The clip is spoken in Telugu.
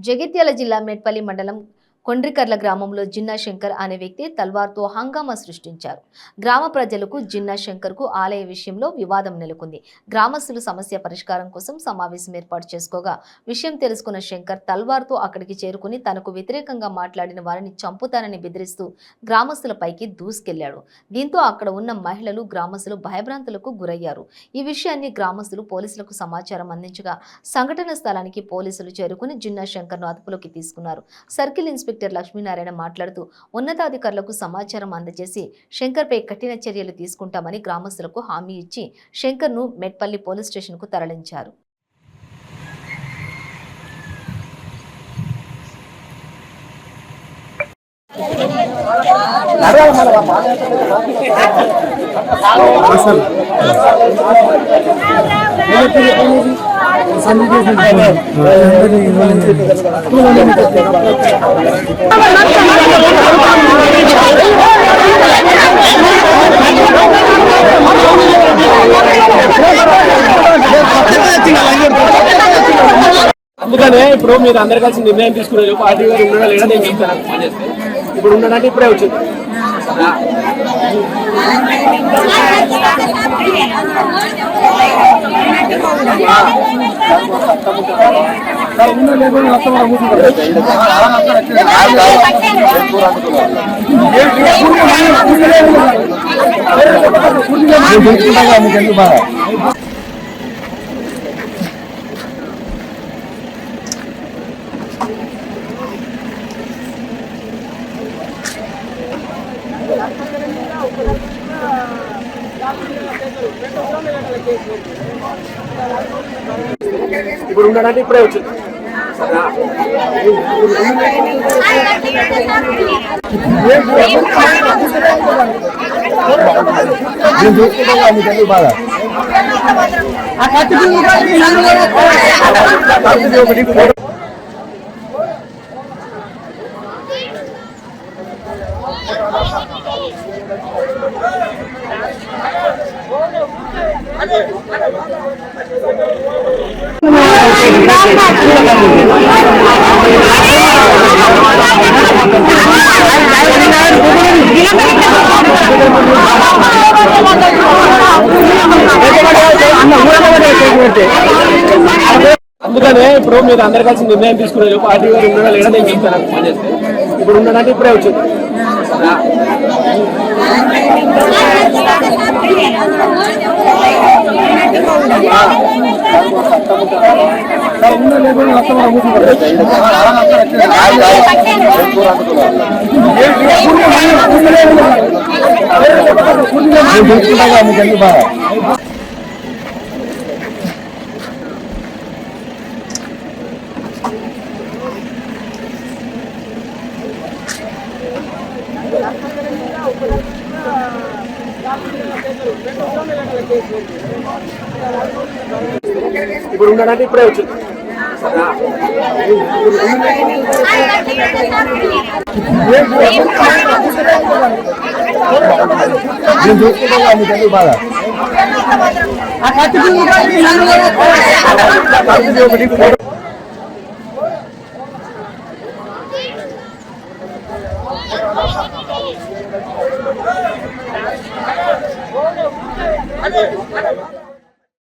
జగిత్యాల జిల్లా మెట్పల్లి మండలం కొండ్రికర్ల గ్రామంలో జిన్నా శంకర్ అనే వ్యక్తి తల్వార్తో హంగామా సృష్టించారు. గ్రామ ప్రజలకు జిన్నా శంకర్కు ఆలయ విషయంలో వివాదం నెలకొంది. గ్రామస్తులు సమస్య పరిష్కారం కోసం సమావేశం ఏర్పాటు చేసుకోగా విషయం తెలుసుకున్న శంకర్ తల్వార్తో అక్కడికి చేరుకుని తనకు వ్యతిరేకంగా మాట్లాడిన వారిని చంపుతానని బెదిరిస్తూ గ్రామస్తులపైకి దూసుకెళ్లాడు. దీంతో అక్కడ ఉన్న మహిళలు, గ్రామస్తులు భయభ్రాంతులకు గురయ్యారు. ఈ విషయాన్ని గ్రామస్తులు పోలీసులకు సమాచారం అందించగా సంఘటన స్థలానికి పోలీసులు చేరుకుని జిన్నా శంకర్ను అదుపులోకి తీసుకున్నారు. సర్కిల్ ఇన్స్పెక్టర్ లక్ష్మీనారాయణ మాట్లాడుతూ ఉన్నతాధికారులకు సమాచారం అందజేసి శంకర్పై కఠిన చర్యలు తీసుకుంటామని గ్రామస్తులకు హామీ ఇచ్చి శంకర్ను మెట్పల్లి పోలీస్ స్టేషన్కు తరలించారు. అందుకనే ఇప్పుడు మీరు అందరు కలిసి నిర్ణయం తీసుకున్నారు. పార్టీ గారు ఉండడం లేదా నేను చెప్తాను. ఇప్పుడు ఉండడానికి ఇప్పుడే వచ్చింది. ఇప్పుడు ఉండడానికి ఇప్పుడే వచ్చింది. అందుకనే ఇప్పుడు మీరు అందరు కలిసి నిర్ణయం తీసుకున్నారు. పార్టీ గారు ఉండడం లేదా నేను చెప్తాను. ఇప్పుడు ఉండడానికి ఇప్పుడే వచ్చింది. ఇప్పుడు ఉండడానికి ఇప్పుడే వచ్చింది. బాగా